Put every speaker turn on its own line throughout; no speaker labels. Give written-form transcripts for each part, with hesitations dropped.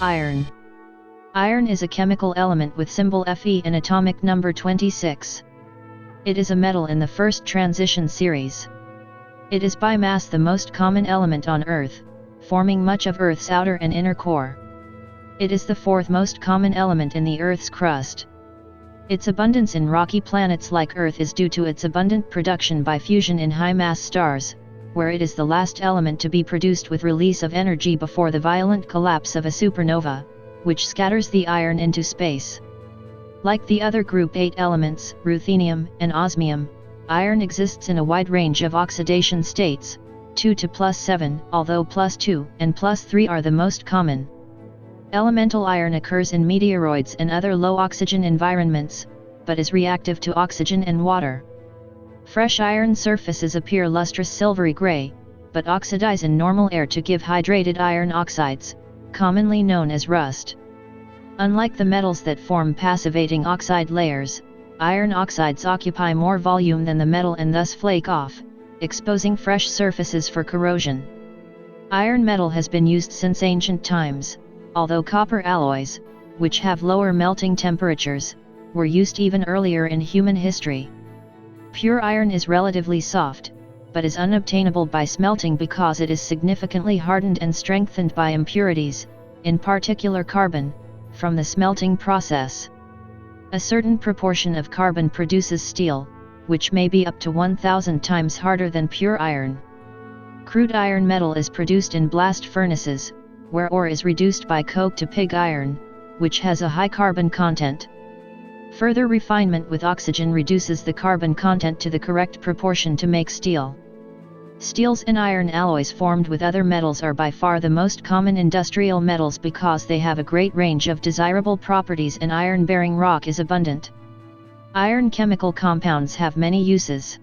Iron. Iron is a chemical element with symbol Fe and atomic number 26. It is a metal in the first transition series. It is by mass the most common element on Earth, forming much of Earth's outer and inner core. It is the fourth most common element in the Earth's crust. Its abundance in rocky planets like Earth is due to its abundant production by fusion in high-mass stars, where it is the last element to be produced with release of energy before the violent collapse of a supernova, which scatters the iron into space. Like the other group 8 elements, ruthenium and osmium, iron exists in a wide range of oxidation states, 2 to +7, although +2 and +3 are the most common. Elemental iron occurs in meteoroids and other low-oxygen environments, but is reactive to oxygen and water. Fresh iron surfaces appear lustrous silvery gray, but oxidize in normal air to give hydrated iron oxides, commonly known as rust. Unlike the metals that form passivating oxide layers, iron oxides occupy more volume than the metal and thus flake off, exposing fresh surfaces for corrosion. Iron metal has been used since ancient times, although copper alloys, which have lower melting temperatures, were used even earlier in human history. Pure iron is relatively soft, but is unobtainable by smelting because it is significantly hardened and strengthened by impurities, in particular carbon, from the smelting process. A certain proportion of carbon produces steel, which may be up to 1,000 times harder than pure iron. Crude iron metal is produced in blast furnaces, where ore is reduced by coke to pig iron, which has a high carbon content. Further refinement with oxygen reduces the carbon content to the correct proportion to make steel. Steels and iron alloys formed with other metals are by far the most common industrial metals because they have a great range of desirable properties and iron-bearing rock is abundant. Iron chemical compounds have many uses.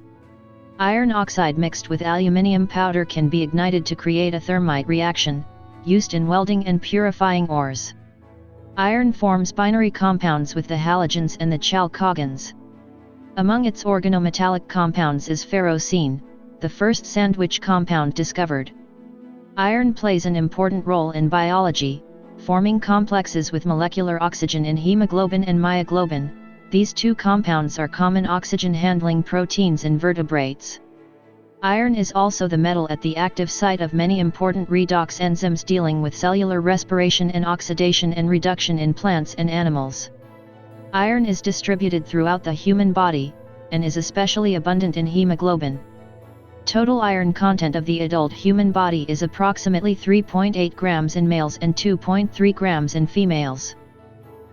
Iron oxide mixed with aluminium powder can be ignited to create a thermite reaction, used in welding and purifying ores. Iron forms binary compounds with the halogens and the chalcogons. Among its organometallic compounds is ferrocene, the first sandwich compound discovered. Iron plays an important role in biology, forming complexes with molecular oxygen in hemoglobin and myoglobin. These two compounds are common oxygen-handling proteins in vertebrates. Iron is also the metal at the active site of many important redox enzymes dealing with cellular respiration and oxidation and reduction in plants and animals. Iron is distributed throughout the human body, and is especially abundant in hemoglobin. Total iron content of the adult human body is approximately 3.8 grams in males and 2.3 grams in females.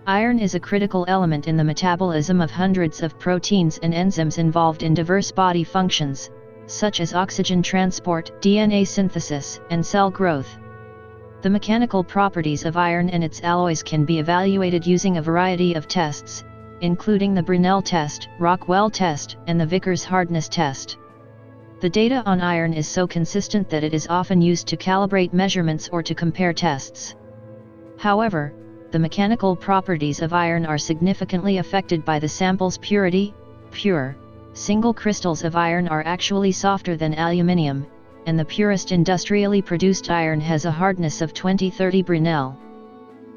Iron is a critical element in the metabolism of hundreds of proteins and enzymes involved in diverse body functions, such as oxygen transport, DNA synthesis, and cell growth. The mechanical properties of iron and its alloys can be evaluated using a variety of tests, including the Brunel test, Rockwell test, and the Vickers hardness test. The data on iron is so consistent that it is often used to calibrate measurements or to compare tests. However, the mechanical properties of iron are significantly affected by the sample's purity. Pure, single crystals of iron are actually softer than aluminium, and the purest industrially produced iron has a hardness of 20-30 Brunel.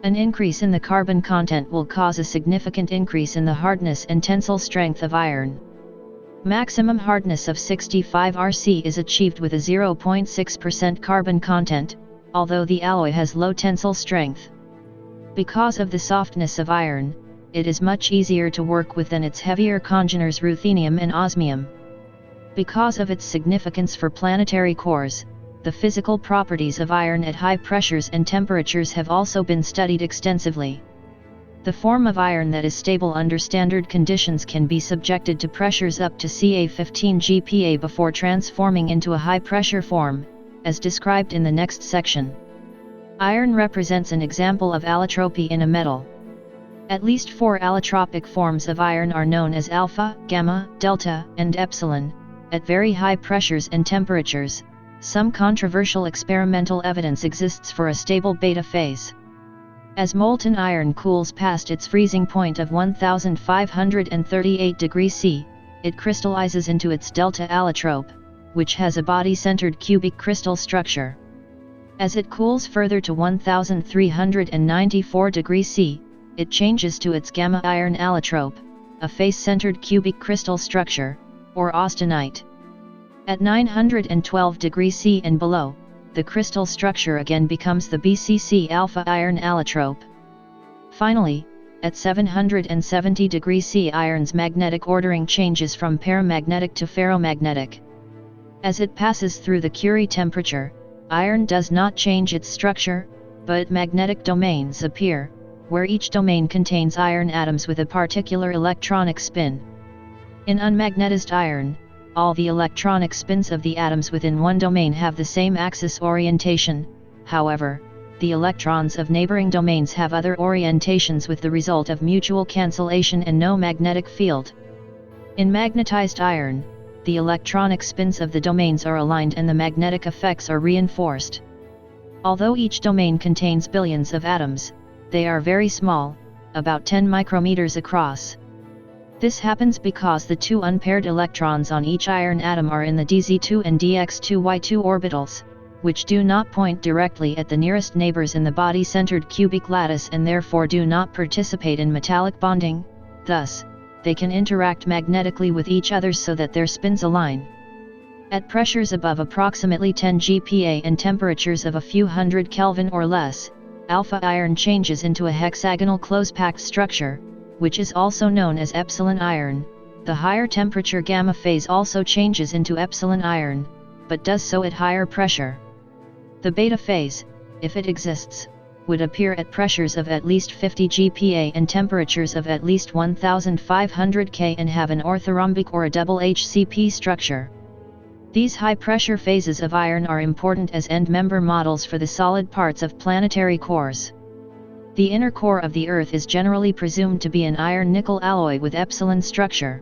An increase in the carbon content will cause a significant increase in the hardness and tensile strength of iron. Maximum hardness of 65 Rc is achieved with a 0.6% carbon content, although the alloy has low tensile strength. Because of the softness of iron, it is much easier to work with than its heavier congeners ruthenium and osmium. Because of its significance for planetary cores, the physical properties of iron at high pressures and temperatures have also been studied extensively. The form of iron that is stable under standard conditions can be subjected to pressures up to Ca 15 GPa before transforming into a high-pressure form, as described in the next section. Iron represents an example of allotropy in a metal. At least 4 allotropic forms of iron are known as alpha, gamma, delta, and epsilon, at very high pressures and temperatures. Some controversial experimental evidence exists for a stable beta phase. As molten iron cools past its freezing point of 1538 degrees C, it crystallizes into its delta allotrope, which has a body-centered cubic crystal structure. As it cools further to 1394 degrees C, it changes to its ℵ allotrope, a face-centered cubic crystal structure, or austenite. At 912 degrees C and below, the crystal structure again becomes the BCC ℵ allotrope. Finally, at 770 degrees C, iron's magnetic ordering changes from paramagnetic to ferromagnetic. As it passes through the Curie temperature, iron does not change its structure, but magnetic domains appear, where each domain contains iron atoms with a particular electronic spin. In unmagnetized iron, all the electronic spins of the atoms within one domain have the same axis orientation. However, the electrons of neighboring domains have other orientations, with the result of mutual cancellation and no magnetic field. In magnetized iron, the electronic spins of the domains are aligned and the magnetic effects are reinforced. Although each domain contains billions of atoms, they are very small, about 10 micrometers across. This happens because the two unpaired electrons on each iron atom are in the dz2 and dx2y2 orbitals, which do not point directly at the nearest neighbors in the body-centered cubic lattice and therefore do not participate in metallic bonding. Thus, they can interact magnetically with each other so that their spins align. At pressures above approximately 10 GPa and temperatures of a few hundred Kelvin or less, alpha iron changes into a hexagonal close-packed structure, which is also known as epsilon iron. The higher temperature gamma phase also changes into epsilon iron, but does so at higher pressure. The beta phase, if it exists, would appear at pressures of at least 50 GPa and temperatures of at least 1500 K and have an orthorhombic or a double HCP structure. These high-pressure phases of iron are important as end-member models for the solid parts of planetary cores. The inner core of the Earth is generally presumed to be an iron-nickel alloy with epsilon structure.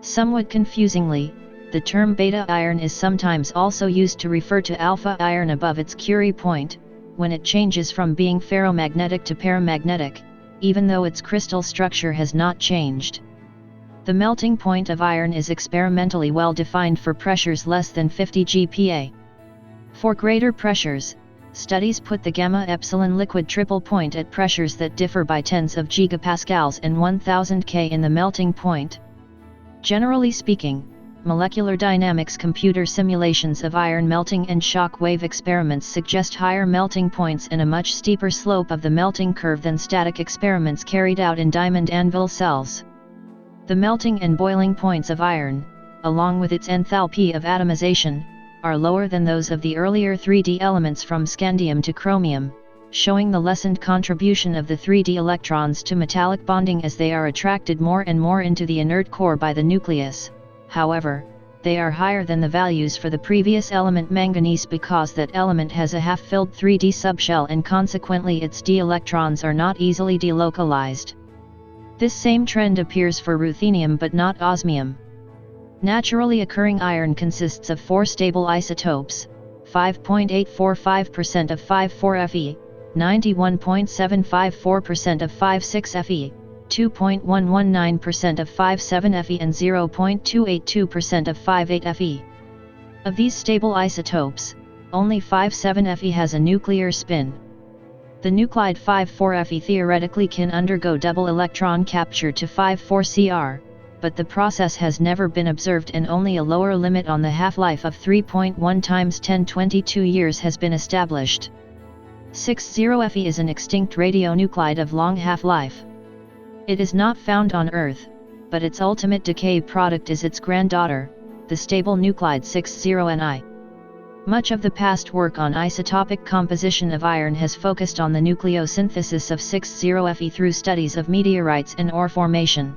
Somewhat confusingly, the term beta iron is sometimes also used to refer to alpha iron above its Curie point, when it changes from being ferromagnetic to paramagnetic, even though its crystal structure has not changed. The melting point of iron is experimentally well defined for pressures less than 50 GPa. For greater pressures, studies put the gamma epsilon liquid triple point at pressures that differ by tens of gigapascals and 1000 K in the melting point. Generally speaking, molecular dynamics computer simulations of iron melting and shock wave experiments suggest higher melting points and a much steeper slope of the melting curve than static experiments carried out in diamond anvil cells. The melting and boiling points of iron, along with its enthalpy of atomization, are lower than those of the earlier 3D elements from scandium to chromium, showing the lessened contribution of the 3D electrons to metallic bonding as they are attracted more and more into the inert core by the nucleus. However, they are higher than the values for the previous element manganese because that element has a half-filled 3D subshell and consequently its d electrons are not easily delocalized. This same trend appears for ruthenium but not osmium. Naturally occurring iron consists of 4 stable isotopes: 5.845% of 5,4 Fe, 91.754% of 5,6 Fe, 2.119% of 5,7 Fe and 0.282% of 5,8 Fe. Of these stable isotopes, only 5,7 Fe has a nuclear spin. The nuclide 5,4 Fe theoretically can undergo double electron capture to 5,4 Cr, but the process has never been observed and only a lower limit on the half-life of 3.1 times 1022 years has been established. 60 Fe is an extinct radionuclide of long half-life. It is not found on Earth, but its ultimate decay product is its granddaughter, the stable nuclide 60Ni. Much of the past work on isotopic composition of iron has focused on the nucleosynthesis of 60 Fe through studies of meteorites and ore formation.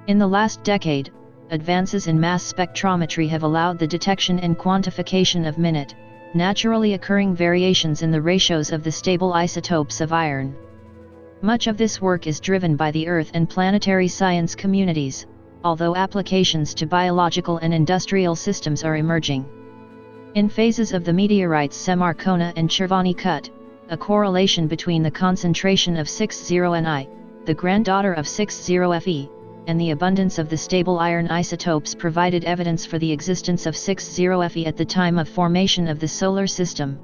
In the last decade, advances in mass spectrometry have allowed the detection and quantification of minute, naturally occurring variations in the ratios of the stable isotopes of iron. Much of this work is driven by the Earth and planetary science communities, although applications to biological and industrial systems are emerging. In phases of the meteorites Semarkona and Chervony cut, a correlation between the concentration of 60Ni, the granddaughter of 60 Fe, and the abundance of the stable iron isotopes provided evidence for the existence of 60 Fe at the time of formation of the Solar System.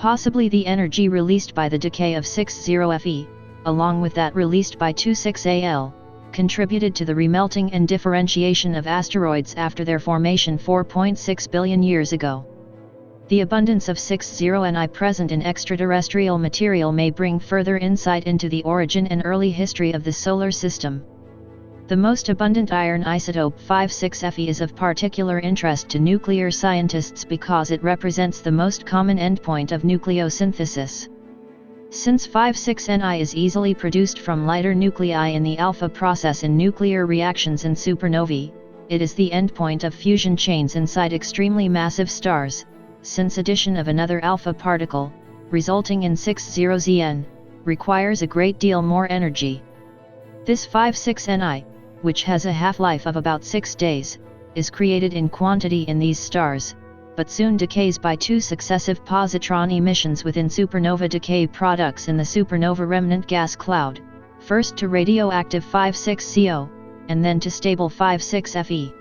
Possibly the energy released by the decay of 60Fe, along with that released by 26Al, contributed to the remelting and differentiation of asteroids after their formation 4.6 billion years ago. The abundance of 60Ni present in extraterrestrial material may bring further insight into the origin and early history of the solar system. The most abundant iron isotope 56Fe is of particular interest to nuclear scientists because it represents the most common endpoint of nucleosynthesis. Since 56Ni is easily produced from lighter nuclei in the alpha process in nuclear reactions in supernovae, it is the endpoint of fusion chains inside extremely massive stars, since addition of another alpha particle, resulting in 60Zn, requires a great deal more energy. This 56Ni, which has a half-life of about 6 days, is created in quantity in these stars, but soon decays by 2 successive positron emissions within supernova decay products in the supernova remnant gas cloud, first to radioactive 56Co, and then to stable 56Fe.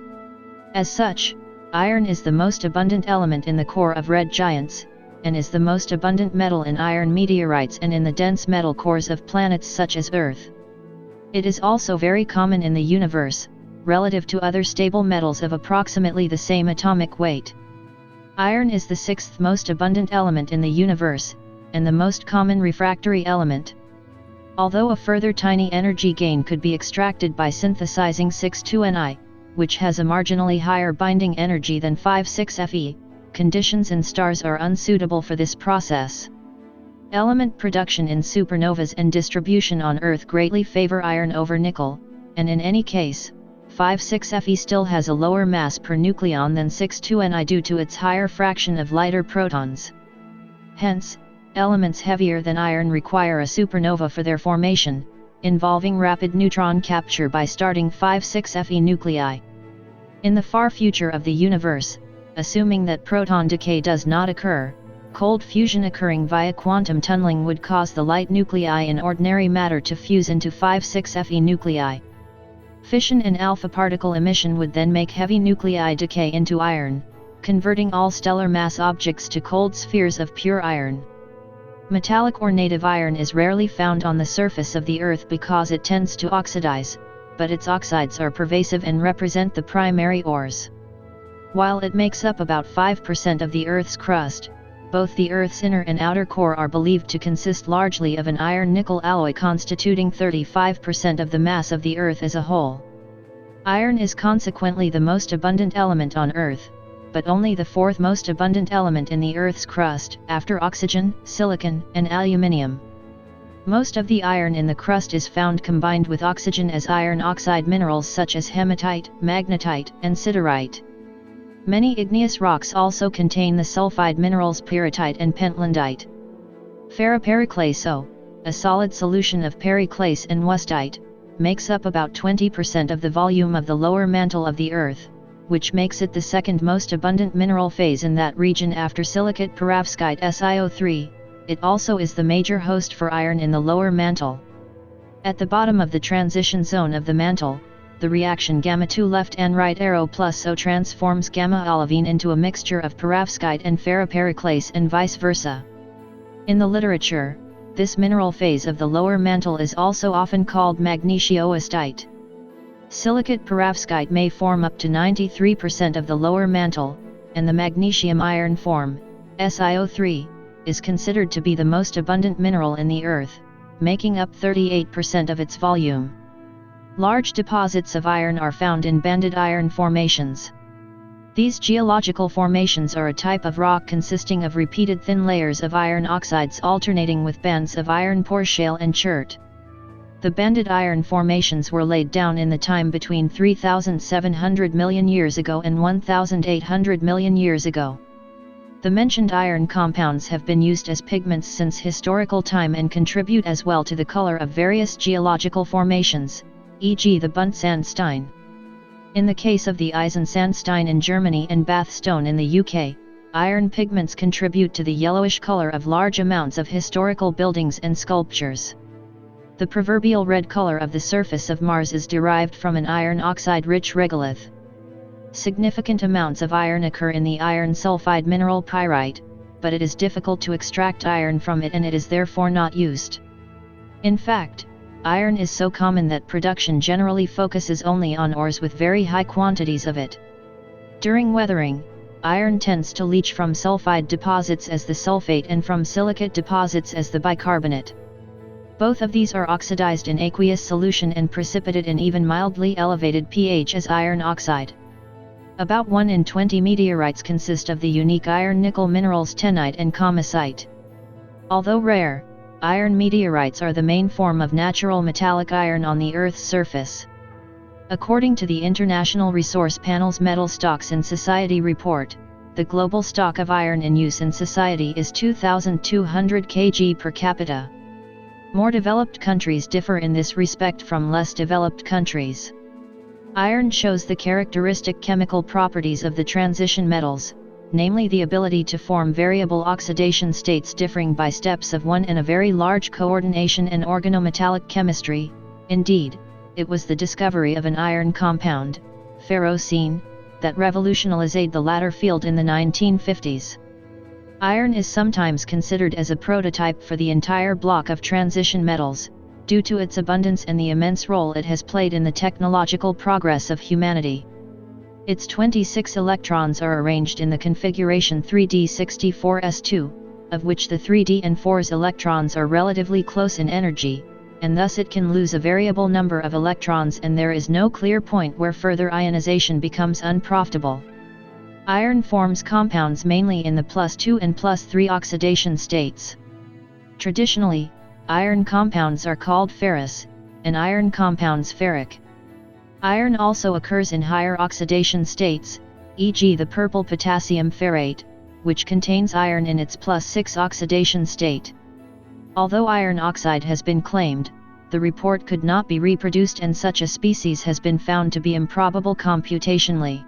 As such, iron is the most abundant element in the core of red giants, and is the most abundant metal in iron meteorites and in the dense metal cores of planets such as Earth. It is also very common in the universe, relative to other stable metals of approximately the same atomic weight. Iron is the 6th most abundant element in the universe, and the most common refractory element. Although a further tiny energy gain could be extracted by synthesizing 62Ni, which has a marginally higher binding energy than 56Fe, conditions in stars are unsuitable for this process. Element production in supernovas and distribution on Earth greatly favor iron over nickel, and in any case, 56Fe still has a lower mass per nucleon than 62Ni due to its higher fraction of lighter protons. Hence, elements heavier than iron require a supernova for their formation, involving rapid neutron capture by starting 56Fe nuclei. In the far future of the universe, assuming that proton decay does not occur, cold fusion occurring via quantum tunneling would cause the light nuclei in ordinary matter to fuse into 56Fe nuclei. Fission and alpha particle emission would then make heavy nuclei decay into iron, converting all stellar mass objects to cold spheres of pure iron. Metallic or native iron is rarely found on the surface of the Earth because it tends to oxidize, but its oxides are pervasive and represent the primary ores. While it makes up about 5% of the Earth's crust, both the Earth's inner and outer core are believed to consist largely of an iron-nickel alloy constituting 35% of the mass of the Earth as a whole. Iron is consequently the most abundant element on Earth, but only the 4th most abundant element in the Earth's crust, after oxygen, silicon, and aluminium. Most of the iron in the crust is found combined with oxygen as iron oxide minerals such as hematite, magnetite, and siderite. Many igneous rocks also contain the sulfide minerals pyrite and pentlandite. Ferropericlase, a solid solution of periclase and wustite, makes up about 20% of the volume of the lower mantle of the Earth, which makes it the 2nd most abundant mineral phase in that region after silicate perovskite SiO3. It also is the major host for iron in the lower mantle. At the bottom of the transition zone of the mantle, the reaction gamma-2 left and right arrow plus O transforms gamma-olivine into a mixture of perovskite and ferropericlase and vice versa. In the literature, this mineral phase of the lower mantle is also often called magnesioostite. Silicate perovskite may form up to 93% of the lower mantle, and the magnesium iron form, SiO3, is considered to be the most abundant mineral in the Earth, making up 38% of its volume. Large deposits of iron are found in banded iron formations. These geological formations are a type of rock consisting of repeated thin layers of iron oxides alternating with bands of iron pore shale and chert. The banded iron formations were laid down in the time between 3,700 million years ago and 1,800 million years ago. The mentioned iron compounds have been used as pigments since historical time and contribute as well to the color of various geological formations, e.g. the Bunt sandstein. In the case of the Eisensteinstein in Germany and Bath stone in the UK, iron pigments contribute to the yellowish color of large amounts of historical buildings and sculptures. The proverbial red color of the surface of Mars is derived from an iron oxide-rich regolith. Significant amounts of iron occur in the iron sulfide mineral pyrite, but it is difficult to extract iron from it and it is therefore not used. In fact, iron is so common that production generally focuses only on ores with very high quantities of it. During weathering, iron tends to leach from sulfide deposits as the sulfate and from silicate deposits as the bicarbonate. Both of these are oxidized in aqueous solution and precipitate in even mildly elevated pH as iron oxide. About 1 in 20 meteorites consist of the unique iron-nickel minerals tennite and kamacite. Although rare, iron meteorites are the main form of natural metallic iron on the Earth's surface. According to the International Resource Panel's Metal Stocks in Society report, the global stock of iron in use in society is 2,200 kg per capita. More developed countries differ in this respect from less developed countries. Iron shows the characteristic chemical properties of the transition metals, namely the ability to form variable oxidation states differing by steps of 1 and a very large coordination and organometallic chemistry. Indeed, it was the discovery of an iron compound, ferrocene, that revolutionized the latter field in the 1950s. Iron is sometimes considered as a prototype for the entire block of transition metals, due to its abundance and the immense role it has played in the technological progress of humanity. Its 26 electrons are arranged in the configuration 3d64s2, of which the 3d and 4s electrons are relatively close in energy, and thus it can lose a variable number of electrons and there is no clear point where further ionization becomes unprofitable. Iron forms compounds mainly in the +2 and +3 oxidation states. Traditionally, iron compounds are called ferrous, and iron compounds ferric. Iron also occurs in higher oxidation states, e.g. the purple potassium ferrate, which contains iron in its +6 oxidation state. Although iron oxide has been claimed, the report could not be reproduced and such a species has been found to be improbable computationally.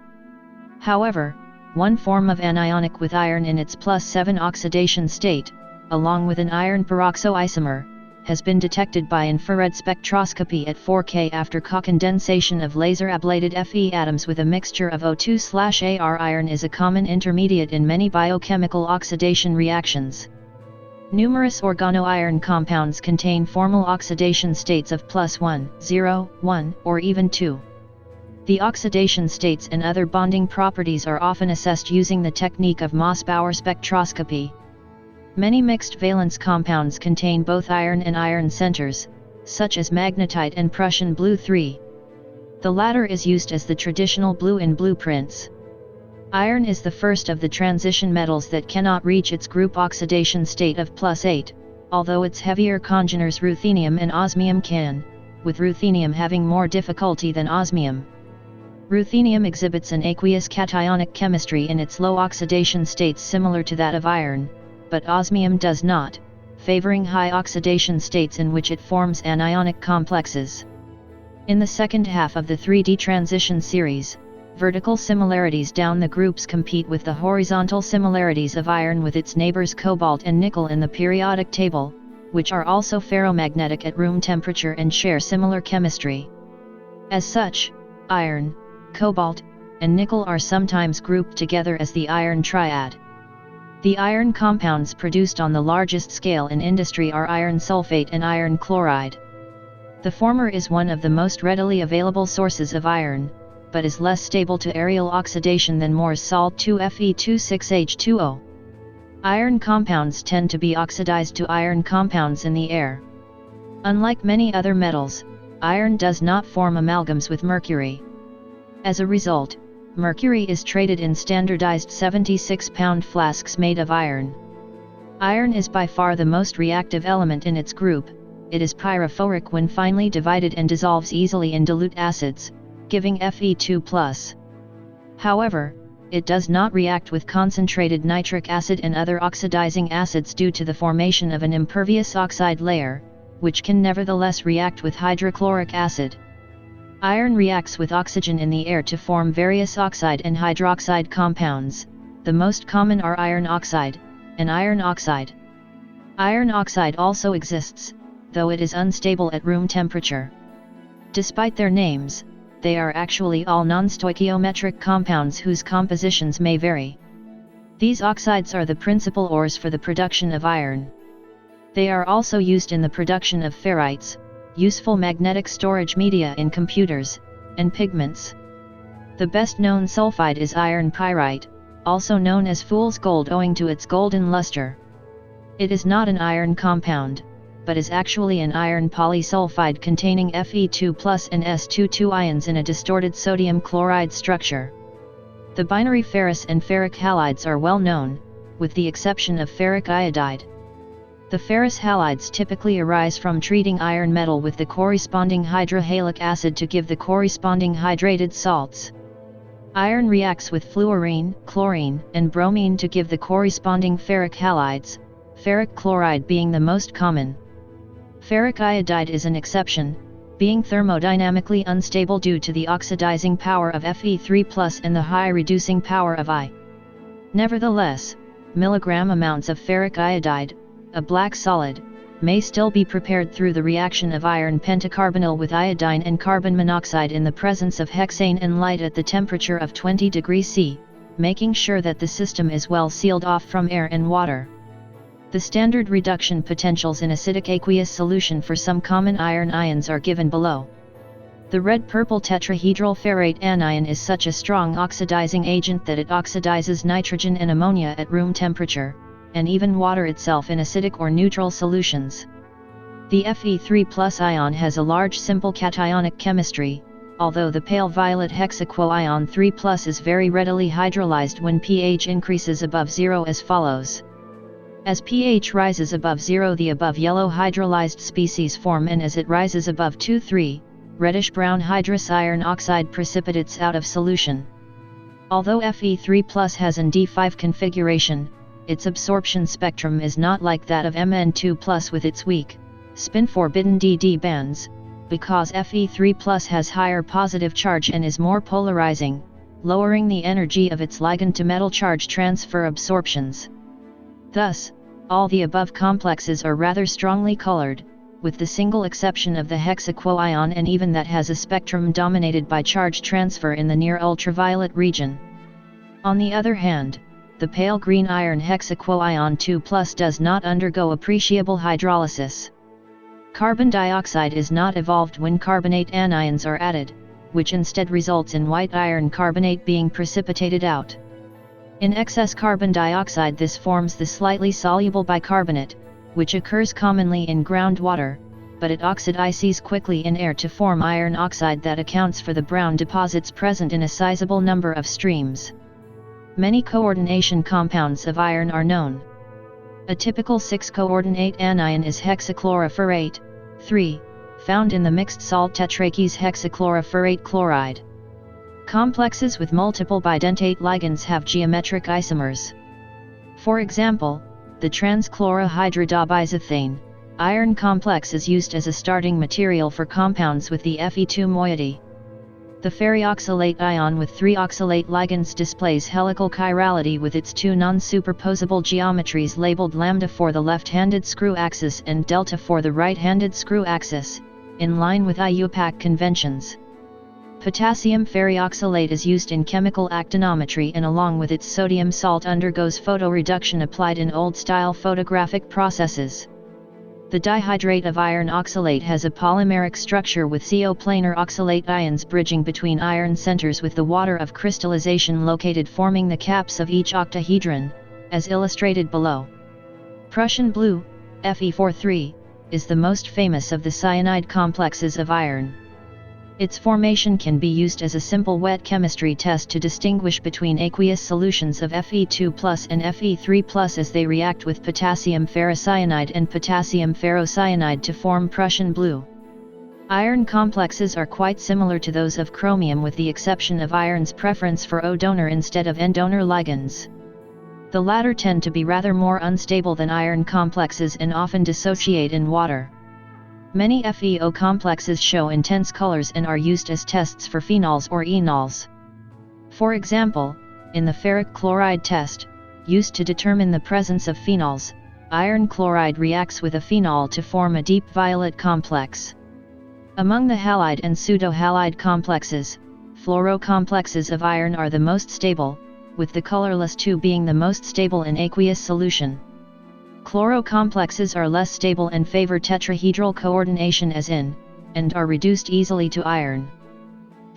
However, one form of anionic with iron in its +7 oxidation state, along with an iron peroxoisomer, has been detected by infrared spectroscopy at 4K after co-condensation of laser-ablated Fe atoms with a mixture of O2/Ar. Iron is a common intermediate in many biochemical oxidation reactions. Numerous organoiron compounds contain formal oxidation states of +1, 0, 1, or even 2. The oxidation states and other bonding properties are often assessed using the technique of Mossbauer spectroscopy. Many mixed valence compounds contain both iron and iron centers, such as magnetite and Prussian blue 3. The latter is used as the traditional blue in blueprints. Iron is the first of the transition metals that cannot reach its group oxidation state of +8, although its heavier congeners ruthenium and osmium can, with ruthenium having more difficulty than osmium. Ruthenium exhibits an aqueous cationic chemistry in its low oxidation states similar to that of iron, but osmium does not, favoring high oxidation states in which it forms anionic complexes. In the second half of the 3D transition series, vertical similarities down the groups compete with the horizontal similarities of iron with its neighbors cobalt and nickel in the periodic table, which are also ferromagnetic at room temperature and share similar chemistry. As such, iron, cobalt, and nickel are sometimes grouped together as the iron triad. The iron compounds produced on the largest scale in industry are iron sulfate and iron chloride. The former is one of the most readily available sources of iron, but is less stable to aerial oxidation than Moore's salt 2Fe26H2O. Iron compounds tend to be oxidized to iron compounds in the air. Unlike many other metals, iron does not form amalgams with mercury. As a result, mercury is traded in standardized 76-pound flasks made of iron. Iron is by far the most reactive element in its group. It is pyrophoric when finely divided and dissolves easily in dilute acids, giving Fe2+. However, it does not react with concentrated nitric acid and other oxidizing acids due to the formation of an impervious oxide layer, which can nevertheless react with hydrochloric acid. Iron reacts with oxygen in the air to form various oxide and hydroxide compounds. The most common are iron oxide and iron oxide. Iron oxide also exists, though it is unstable at room temperature. Despite their names, they are actually all non-stoichiometric compounds whose compositions may vary. These oxides are the principal ores for the production of iron. They are also used in the production of ferrites, useful magnetic storage media in computers, and pigments. The best known sulfide is iron pyrite, also known as fool's gold owing to its golden luster. It is not an iron compound, but is actually an iron polysulfide containing Fe2+ and S22 ions in a distorted sodium chloride structure. The binary ferrous and ferric halides are well known, with the exception of ferric iodide. The ferrous halides typically arise from treating iron metal with the corresponding hydrohalic acid to give the corresponding hydrated salts. Iron reacts with fluorine, chlorine, and bromine to give the corresponding ferric halides, ferric chloride being the most common. Ferric iodide is an exception, being thermodynamically unstable due to the oxidizing power of Fe3+ and the high reducing power of I. Nevertheless, milligram amounts of ferric iodide, a black solid, may still be prepared through the reaction of iron pentacarbonyl with iodine and carbon monoxide in the presence of hexane and light at the temperature of 20 degrees C, making sure that the system is well sealed off from air and water. The standard reduction potentials in acidic aqueous solution for some common iron ions are given below. The red-purple tetrahedral ferrate anion is such a strong oxidizing agent that it oxidizes nitrogen and ammonia at room temperature, and even water itself in acidic or neutral solutions. The Fe3+ ion has a large simple cationic chemistry, although the pale violet hexaquoion 3+ is very readily hydrolyzed when pH increases above 0 as follows. As pH rises above 0, the above yellow hydrolyzed species form, and as it rises above 2-3, reddish-brown hydrous iron oxide precipitates out of solution. Although Fe3+ has an D5 configuration, its absorption spectrum is not like that of Mn2+ with its weak, spin-forbidden DD bands, because Fe3+ has higher positive charge and is more polarizing, lowering the energy of its ligand to metal charge transfer absorptions. Thus, all the above complexes are rather strongly colored, with the single exception of the hexaquoion, and even that has a spectrum dominated by charge transfer in the near ultraviolet region. On the other hand, the pale green iron hexaquoion 2+ does not undergo appreciable hydrolysis. Carbon dioxide is not evolved when carbonate anions are added, which instead results in white iron carbonate being precipitated out. In excess carbon dioxide, this forms the slightly soluble bicarbonate, which occurs commonly in groundwater, but it oxidizes quickly in air to form iron oxide that accounts for the brown deposits present in a sizable number of streams. Many coordination compounds of iron are known. A typical 6-coordinate anion is hexachloroferrate, 3, found in the mixed salt tetrakes hexachloroferrate chloride. Complexes with multiple bidentate ligands have geometric isomers. For example, the trans-chlorohydrodibisethane iron complex is used as a starting material for compounds with the Fe2 moiety. The ferrioxylate ion with 3 oxalate ligands displays helical chirality with its 2 non-superposable geometries labeled lambda for the left-handed screw axis and delta for the right-handed screw axis, in line with IUPAC conventions. Potassium ferrioxylate is used in chemical actinometry and along with its sodium salt undergoes photoreduction applied in old-style photographic processes. The dihydrate of iron oxalate has a polymeric structure with CO planar oxalate ions bridging between iron centers with the water of crystallization located forming the caps of each octahedron, as illustrated below. Prussian blue, Fe43, is the most famous of the cyanide complexes of iron. Its formation can be used as a simple wet chemistry test to distinguish between aqueous solutions of Fe2+ and Fe3+ as they react with potassium ferrocyanide and potassium ferrocyanide to form Prussian blue. Iron complexes are quite similar to those of chromium with the exception of iron's preference for O-donor instead of N-donor ligands. The latter tend to be rather more unstable than iron complexes and often dissociate in water. Many FeO complexes show intense colors and are used as tests for phenols or enols. For example, in the ferric chloride test, used to determine the presence of phenols, iron chloride reacts with a phenol to form a deep violet complex. Among the halide and pseudohalide complexes, fluorocomplexes of iron are the most stable, with the colorless 2 being the most stable in aqueous solution. Chloro complexes are less stable and favor tetrahedral coordination as in, and are reduced easily to iron.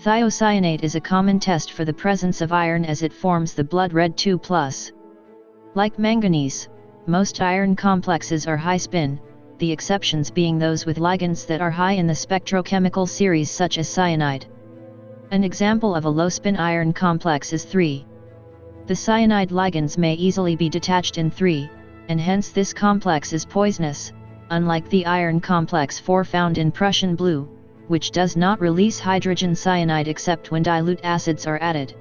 Thiocyanate is a common test for the presence of iron as it forms the blood red 2+. Like manganese, most iron complexes are high spin, the exceptions being those with ligands that are high in the spectrochemical series such as cyanide. An example of a low-spin iron complex is 3. The cyanide ligands may easily be detached in 3, and hence this complex is poisonous, unlike the iron complex 4 found in Prussian blue, which does not release hydrogen cyanide except when dilute acids are added.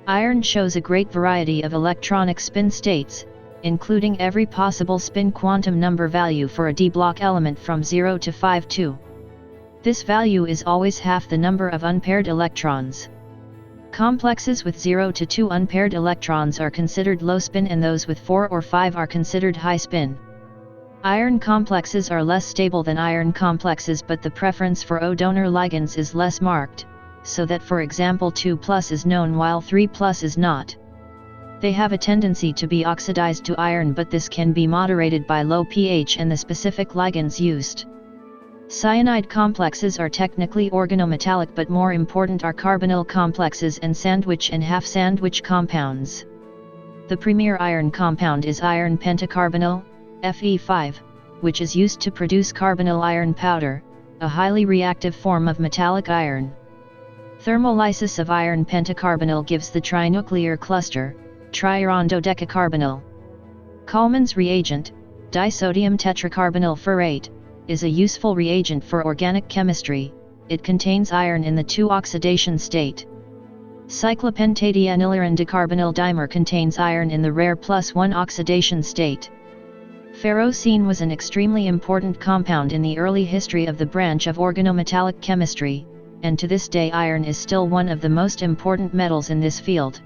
Iron shows a great variety of electronic spin states, including every possible spin quantum number value for a d-block element from 0 to 5-2. This value is always half the number of unpaired electrons. Complexes with 0 to 2 unpaired electrons are considered low spin and those with 4 or 5 are considered high spin. Iron complexes are less stable than iron complexes, but the preference for O donor ligands is less marked, so that for example 2+ is known while 3+ is not. They have a tendency to be oxidized to iron, but this can be moderated by low pH and the specific ligands used. Cyanide complexes are technically organometallic, but more important are carbonyl complexes and sandwich and half-sandwich compounds. The premier iron compound is iron pentacarbonyl, Fe5, which is used to produce carbonyl iron powder, a highly reactive form of metallic iron. Thermolysis of iron pentacarbonyl gives the trinuclear cluster, triirondodecacarbonyl. Kalman's reagent, disodium tetracarbonyl ferrate, is a useful reagent for organic chemistry. It contains iron in the 2-oxidation state. Cyclopentadienyliron decarbonyl dimer contains iron in the rare +1 oxidation state. Ferrocene was an extremely important compound in the early history of the branch of organometallic chemistry, and to this day iron is still one of the most important metals in this field.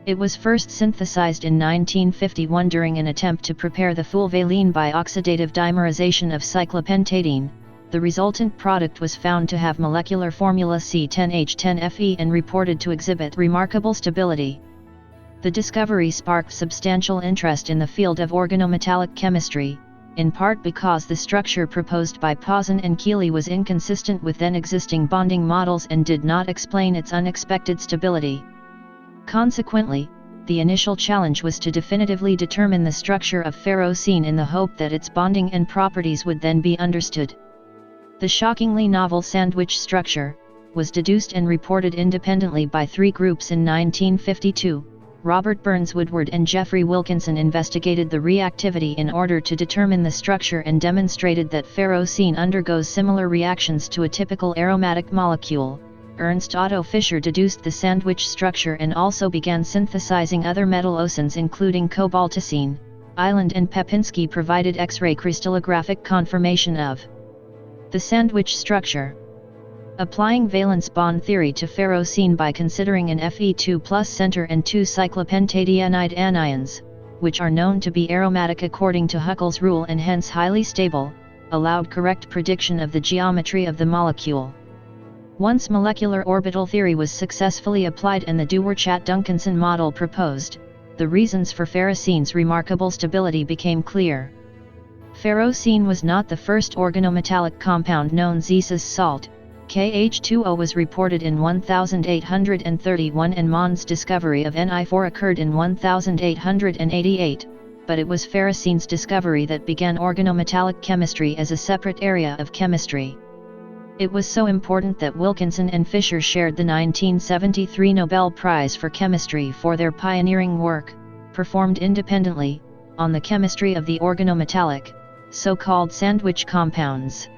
It was first synthesized in 1951 during an attempt to prepare the fulvalene by oxidative dimerization of cyclopentadiene. The resultant product was found to have molecular formula C10H10Fe and reported to exhibit remarkable stability. The discovery sparked substantial interest in the field of organometallic chemistry, in part because the structure proposed by Pawson and Keeley was inconsistent with then existing bonding models and did not explain its unexpected stability. Consequently, the initial challenge was to definitively determine the structure of ferrocene in the hope that its bonding and properties would then be understood. The shockingly novel sandwich structure was deduced and reported independently by 3 groups in 1952. Robert Burns Woodward and Geoffrey Wilkinson investigated the reactivity in order to determine the structure and demonstrated that ferrocene undergoes similar reactions to a typical aromatic molecule. Ernst Otto Fischer deduced the sandwich structure and also began synthesizing other metallocenes including cobaltocene. Island and Pepinski provided X-ray crystallographic confirmation of the sandwich structure. Applying valence bond theory to ferrocene by considering an Fe2+ center and 2 cyclopentadienide anions, which are known to be aromatic according to Huckel's rule and hence highly stable, allowed correct prediction of the geometry of the molecule. Once molecular orbital theory was successfully applied and the Dewar-Chat-Duncanson model proposed, the reasons for ferrocene's remarkable stability became clear. Ferrocene was not the first organometallic compound known. Zisa's salt, KH2O, was reported in 1831 and Mond's discovery of Ni4 occurred in 1888, but it was ferrocene's discovery that began organometallic chemistry as a separate area of chemistry. It was so important that Wilkinson and Fischer shared the 1973 Nobel Prize for Chemistry for their pioneering work, performed independently, on the chemistry of the organometallic, so-called sandwich compounds.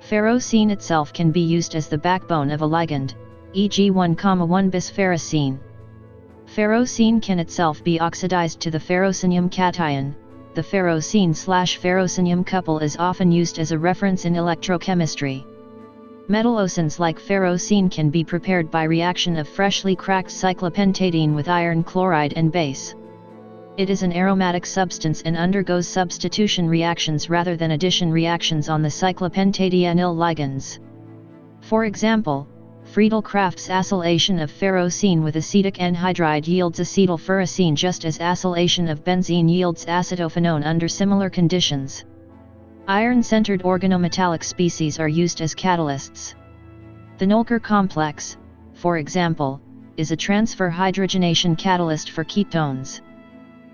Ferrocene itself can be used as the backbone of a ligand, e.g. 1,1-bis-ferrocene. Ferrocene can itself be oxidized to the ferrocenium cation. The ferrocene/ferrocenium couple is often used as a reference in electrochemistry. Metallocenes like ferrocene can be prepared by reaction of freshly cracked cyclopentadiene with iron chloride and base. It is an aromatic substance and undergoes substitution reactions rather than addition reactions on the cyclopentadienyl ligands. For example, Friedel-Crafts acylation of ferrocene with acetic anhydride yields acetylferrocene, just as acylation of benzene yields acetophenone under similar conditions. Iron-centered organometallic species are used as catalysts. The Knoeller complex, for example, is a transfer hydrogenation catalyst for ketones.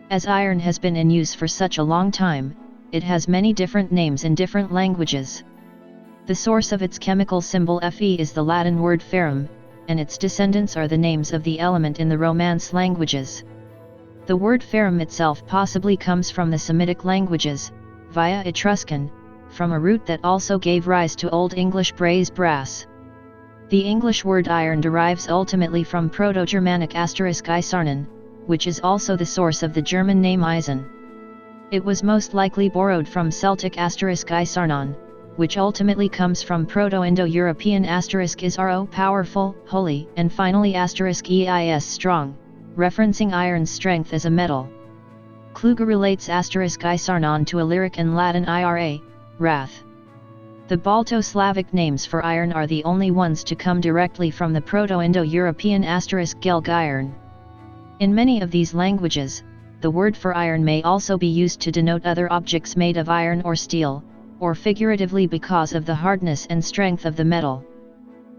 As iron has been in use for such a long time, it has many different names in different languages. The source of its chemical symbol Fe is the Latin word ferrum, and its descendants are the names of the element in the Romance languages. The word ferrum itself possibly comes from the Semitic languages, via Etruscan, from a root that also gave rise to Old English brass. The English word iron derives ultimately from Proto-Germanic * æsarnen, which is also the source of the German name Eisen. It was most likely borrowed from Celtic *æsarnon, which ultimately comes from Proto-Indo-European *isro powerful, holy, and finally *eis strong, referencing iron's strength as a metal. Kluge relates *isarnon to Illyric and Latin ira, wrath. The Balto-Slavic names for iron are the only ones to come directly from the Proto-Indo-European *gelg-iron. In many of these languages, the word for iron may also be used to denote other objects made of iron or steel, or figuratively because of the hardness and strength of the metal.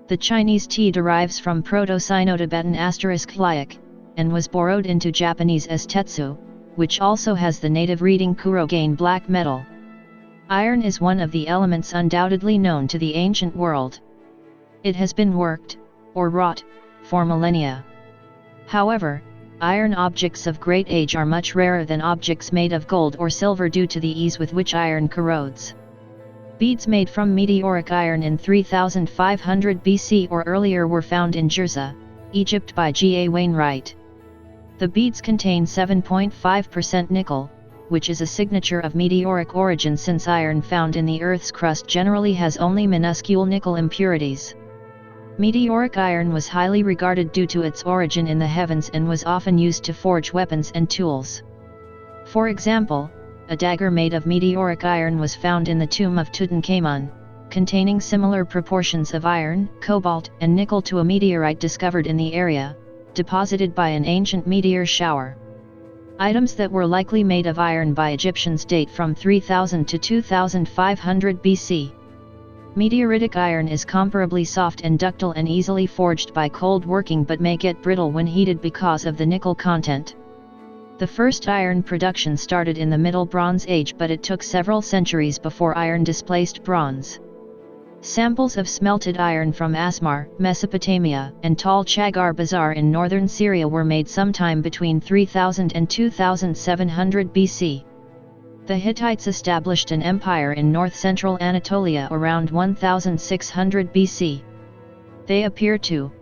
The Chinese T derives from Proto-Sino-Tibetan *liak, and was borrowed into Japanese as tetsu, which also has the native reading kurogain black metal. Iron is one of the elements undoubtedly known to the ancient world. It has been worked, or wrought, for millennia. However, iron objects of great age are much rarer than objects made of gold or silver due to the ease with which iron corrodes. Beads made from meteoric iron in 3500 BC or earlier were found in Jirza, Egypt by G. A. Wainwright. The beads contain 7.5% nickel, which is a signature of meteoric origin since iron found in the Earth's crust generally has only minuscule nickel impurities. Meteoric iron was highly regarded due to its origin in the heavens and was often used to forge weapons and tools. For example, a dagger made of meteoric iron was found in the tomb of Tutankhamun, containing similar proportions of iron, cobalt, and nickel to a meteorite discovered in the area, deposited by an ancient meteor shower. Items that were likely made of iron by Egyptians date from 3000 to 2500 BC. Meteoritic iron is comparably soft and ductile and easily forged by cold working but may get brittle when heated because of the nickel content. The first iron production started in the Middle Bronze Age, but it took several centuries before iron displaced bronze. Samples of smelted iron from Asmar, Mesopotamia, and Tal Chagar Bazar in northern Syria were made sometime between 3000 and 2700 BC. The Hittites established an empire in north-central Anatolia around 1600 BC. They appear to